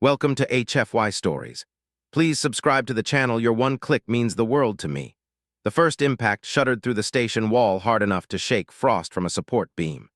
Welcome to HFY Stories. Please subscribe to the channel. Your one click means the world to me. The first impact shuddered through the station wall hard enough to shake frost from a support beam.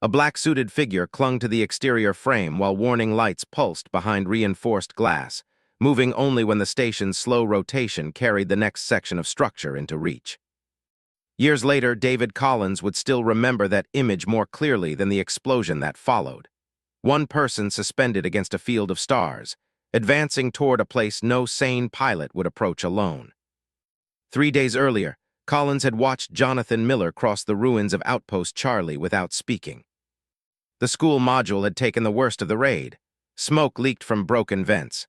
A black-suited figure clung to the exterior frame while warning lights pulsed behind reinforced glass, moving only when the station's slow rotation carried the next section of structure into reach. Years later, David Collins would still remember that image more clearly than the explosion that followed. One person suspended against a field of stars, advancing toward a place no sane pilot would approach alone. 3 days earlier, Collins had watched Jonathan Miller cross the ruins of Outpost Charlie without speaking. The school module had taken the worst of the raid. Smoke leaked from broken vents.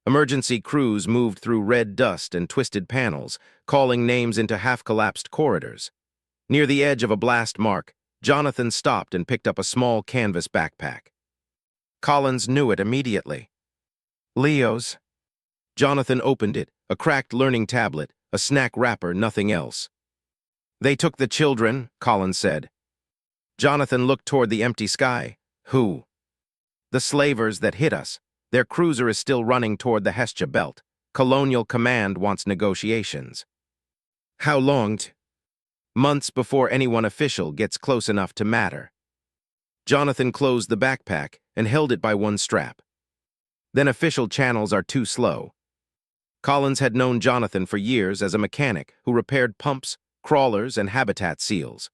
Emergency crews moved through red dust and twisted panels, calling names into half-collapsed corridors. Near the edge of a blast mark, Jonathan stopped and picked up a small canvas backpack. Collins knew it immediately. Leo's. Jonathan opened it, a cracked learning tablet, a snack wrapper, nothing else. "They took the children," Collins said. Jonathan looked toward the empty sky. "Who?" "The slavers that hit us. Their cruiser is still running toward the Hestia belt. Colonial Command wants negotiations." "How long?" "Months before anyone official gets close enough to matter." Jonathan closed the backpack and held it by one strap. "Then official channels are too slow." Collins had known Jonathan for years as a mechanic who repaired pumps, crawlers, and habitat seals.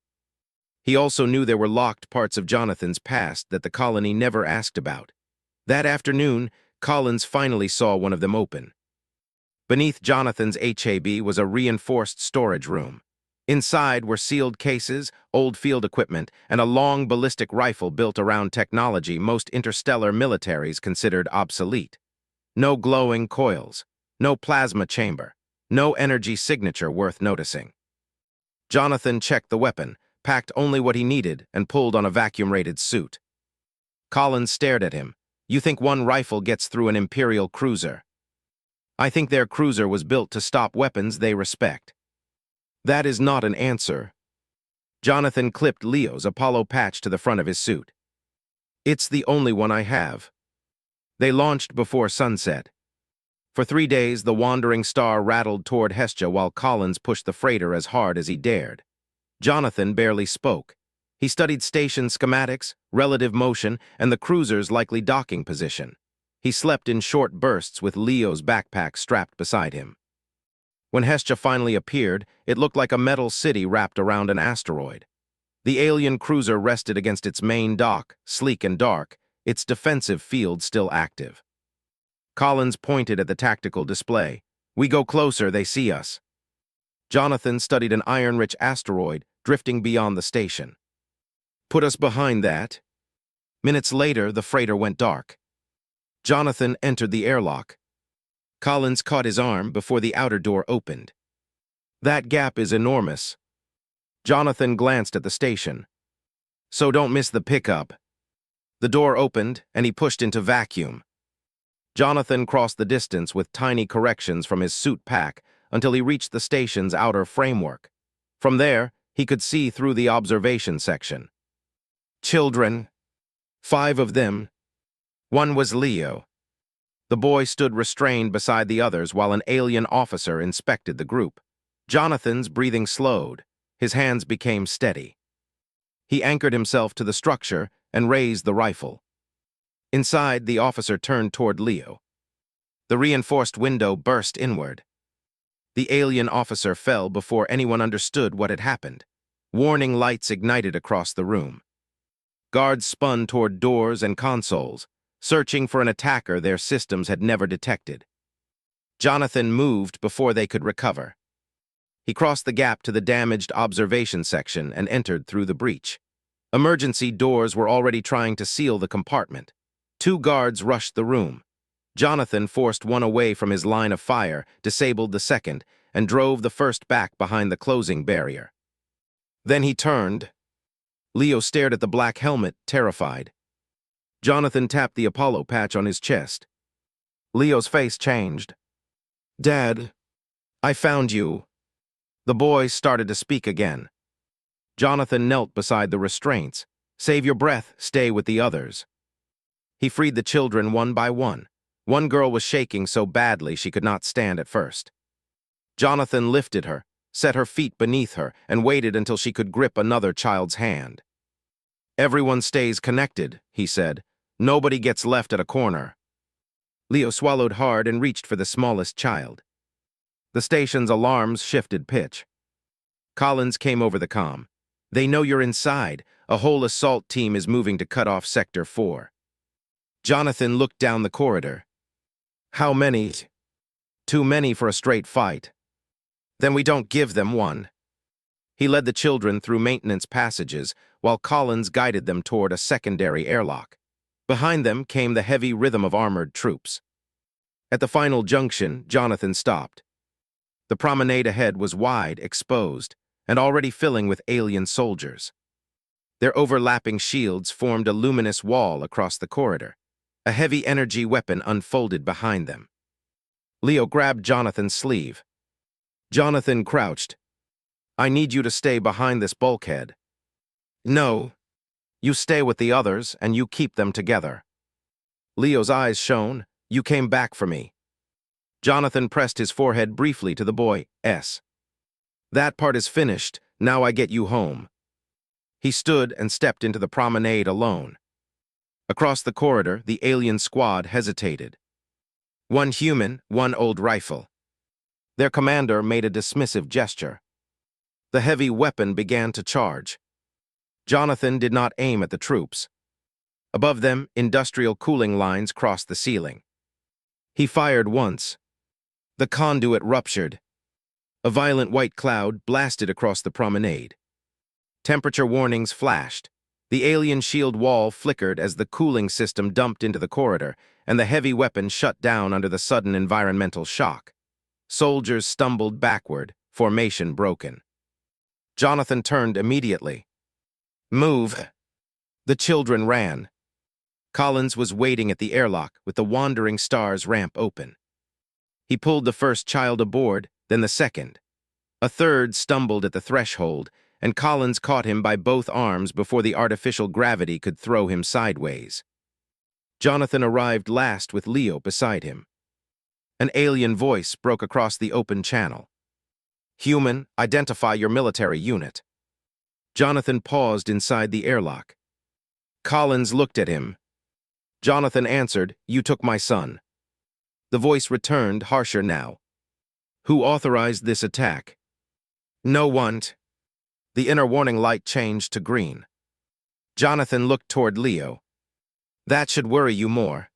He also knew there were locked parts of Jonathan's past that the colony never asked about. That afternoon, Collins finally saw one of them open. Beneath Jonathan's HAB was a reinforced storage room. Inside were sealed cases, old field equipment, and a long ballistic rifle built around technology most interstellar militaries considered obsolete. No glowing coils, no plasma chamber, no energy signature worth noticing. Jonathan checked the weapon, packed only what he needed, and pulled on a vacuum-rated suit. Collins stared at him. "You think one rifle gets through an Imperial cruiser?" "I think their cruiser was built to stop weapons they respect." "That is not an answer." Jonathan clipped Leo's Apollo patch to the front of his suit. "It's the only one I have." They launched before sunset. For 3 days, the wandering star rattled toward Hestia while Collins pushed the freighter as hard as he dared. Jonathan barely spoke. He studied station schematics, relative motion, and the cruiser's likely docking position. He slept in short bursts with Leo's backpack strapped beside him. When Hestia finally appeared, it looked like a metal city wrapped around an asteroid. The alien cruiser rested against its main dock, sleek and dark, its defensive field still active. Collins pointed at the tactical display. "We go closer, they see us." Jonathan studied an iron-rich asteroid drifting beyond the station. "Put us behind that." Minutes later, the freighter went dark. Jonathan entered the airlock. Collins caught his arm before the outer door opened. "That gap is enormous." Jonathan glanced at the station. "So don't miss the pickup." The door opened, and he pushed into vacuum. Jonathan crossed the distance with tiny corrections from his suit pack until he reached the station's outer framework. From there, he could see through the observation section. Children. 5 of them. One was Leo. The boy stood restrained beside the others while an alien officer inspected the group. Jonathan's breathing slowed. His hands became steady. He anchored himself to the structure and raised the rifle. Inside, the officer turned toward Leo. The reinforced window burst inward. The alien officer fell before anyone understood what had happened. Warning lights ignited across the room. Guards spun toward doors and consoles, searching for an attacker their systems had never detected. Jonathan moved before they could recover. He crossed the gap to the damaged observation section and entered through the breach. Emergency doors were already trying to seal the compartment. 2 guards rushed the room. Jonathan forced one away from his line of fire, disabled the second, and drove the first back behind the closing barrier. Then he turned. Leo stared at the black helmet, terrified. Jonathan tapped the Apollo patch on his chest. Leo's face changed. "Dad, I found you." The boy started to speak again. Jonathan knelt beside the restraints. "Save your breath, stay with the others." He freed the children one by one. One girl was shaking so badly she could not stand at first. Jonathan lifted her, set her feet beneath her, and waited until she could grip another child's hand. "Everyone stays connected," he said. "Nobody gets left at a corner." Leo swallowed hard and reached for the smallest child. The station's alarms shifted pitch. Collins came over the comm. "They know you're inside. A whole assault team is moving to cut off Sector 4. Jonathan looked down the corridor. "How many?" "Too many for a straight fight." "Then we don't give them one." He led the children through maintenance passages while Collins guided them toward a secondary airlock. Behind them came the heavy rhythm of armored troops. At the final junction, Jonathan stopped. The promenade ahead was wide, exposed, and already filling with alien soldiers. Their overlapping shields formed a luminous wall across the corridor. A heavy energy weapon unfolded behind them. Leo grabbed Jonathan's sleeve. Jonathan crouched. "I need you to stay behind this bulkhead." "No. You stay with the others, and you keep them together." Leo's eyes shone. "You came back for me." Jonathan pressed his forehead briefly to the boy's. "That part is finished. Now I get you home." He stood and stepped into the promenade alone. Across the corridor, the alien squad hesitated. One human, one old rifle. Their commander made a dismissive gesture. The heavy weapon began to charge. Jonathan did not aim at the troops. Above them, industrial cooling lines crossed the ceiling. He fired once. The conduit ruptured. A violent white cloud blasted across the promenade. Temperature warnings flashed. The alien shield wall flickered as the cooling system dumped into the corridor, and the heavy weapon shut down under the sudden environmental shock. Soldiers stumbled backward, formation broken. Jonathan turned immediately. "Move." The children ran. Collins was waiting at the airlock with the Wandering Stars ramp open. He pulled the first child aboard, then the second. A third stumbled at the threshold, and Collins caught him by both arms before the artificial gravity could throw him sideways. Jonathan arrived last with Leo beside him. An alien voice broke across the open channel. "Human, identify your military unit." Jonathan paused inside the airlock. Collins looked at him. Jonathan answered, "You took my son." The voice returned, harsher now. "Who authorized this attack?" "No one." The inner warning light changed to green. Jonathan looked toward Leo. "That should worry you more."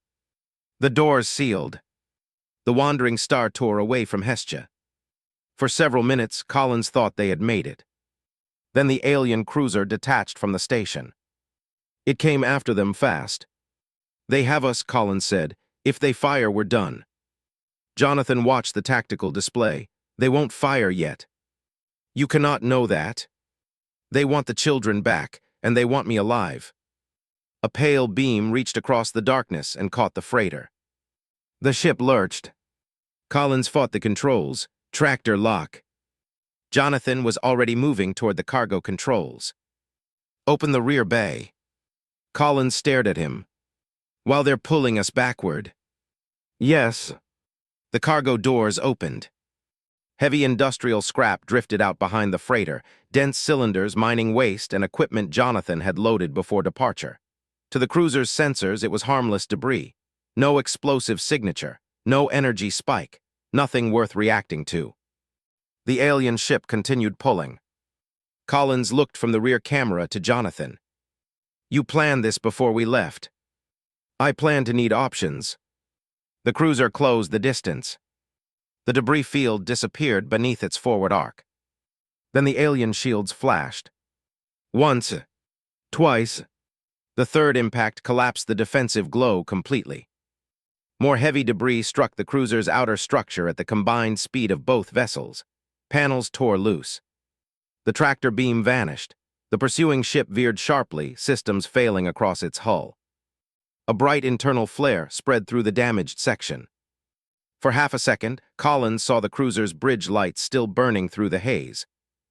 The doors sealed. The Wandering Star tore away from Hestia. For several minutes, Collins thought they had made it. Then the alien cruiser detached from the station. It came after them fast. "They have us," Collins said. "If they fire, we're done." Jonathan watched the tactical display. "They won't fire yet." "You cannot know that. They want the children back, and they want me alive." A pale beam reached across the darkness and caught the freighter. The ship lurched. Collins fought the controls. Tractor lock. Jonathan was already moving toward the cargo controls. "Open the rear bay." Collins stared at him. "While they're pulling us backward." "Yes." The cargo doors opened. Heavy industrial scrap drifted out behind the freighter, dense cylinders mining waste and equipment Jonathan had loaded before departure. To the cruiser's sensors, it was harmless debris. No explosive signature, no energy spike, nothing worth reacting to. The alien ship continued pulling. Collins looked from the rear camera to Jonathan. "You planned this before we left." "I planned to need options." The cruiser closed the distance. The debris field disappeared beneath its forward arc. Then the alien shields flashed. Once, twice. The third impact collapsed the defensive glow completely. More heavy debris struck the cruiser's outer structure at the combined speed of both vessels. Panels tore loose. The tractor beam vanished. The pursuing ship veered sharply, systems failing across its hull. A bright internal flare spread through the damaged section. For half a second, Collins saw the cruiser's bridge lights still burning through the haze.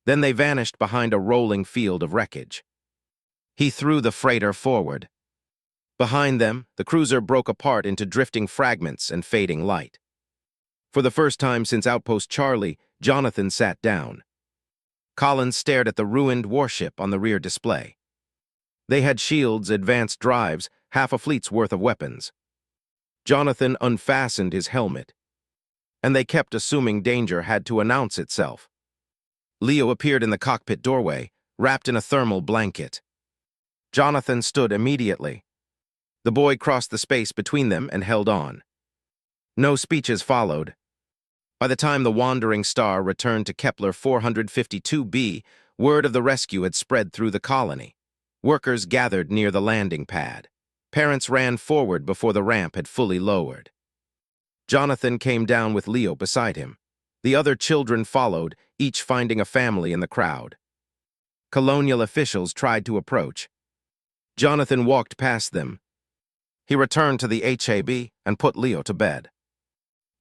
Then they vanished behind a rolling field of wreckage. He threw the freighter forward. Behind them, the cruiser broke apart into drifting fragments and fading light. For the first time since Outpost Charlie, Jonathan sat down. Collins stared at the ruined warship on the rear display. They had shields, advanced drives, half a fleet's worth of weapons. Jonathan unfastened his helmet, and they kept assuming danger had to announce itself. Leo appeared in the cockpit doorway, wrapped in a thermal blanket. Jonathan stood immediately. The boy crossed the space between them and held on. No speeches followed. By the time the wandering star returned to Kepler 452b, word of the rescue had spread through the colony. Workers gathered near the landing pad. Parents ran forward before the ramp had fully lowered. Jonathan came down with Leo beside him. The other children followed, each finding a family in the crowd. Colonial officials tried to approach. Jonathan walked past them. He returned to the HAB and put Leo to bed.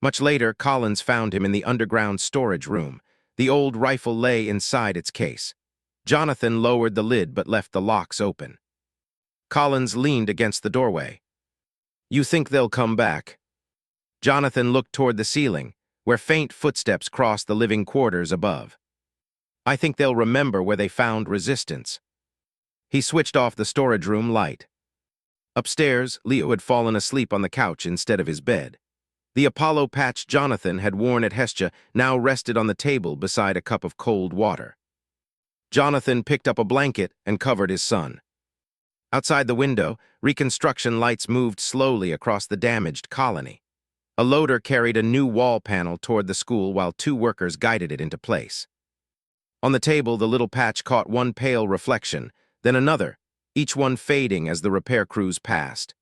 Much later, Collins found him in the underground storage room. The old rifle lay inside its case. Jonathan lowered the lid but left the locks open. Collins leaned against the doorway. "You think they'll come back?" Jonathan looked toward the ceiling, where faint footsteps crossed the living quarters above. "I think they'll remember where they found resistance." He switched off the storage room light. Upstairs, Leo had fallen asleep on the couch instead of his bed. The Apollo patch Jonathan had worn at Hestia now rested on the table beside a cup of cold water. Jonathan picked up a blanket and covered his son. Outside the window, reconstruction lights moved slowly across the damaged colony. A loader carried a new wall panel toward the school while two workers guided it into place. On the table, the little patch caught one pale reflection, then another, each one fading as the repair crews passed.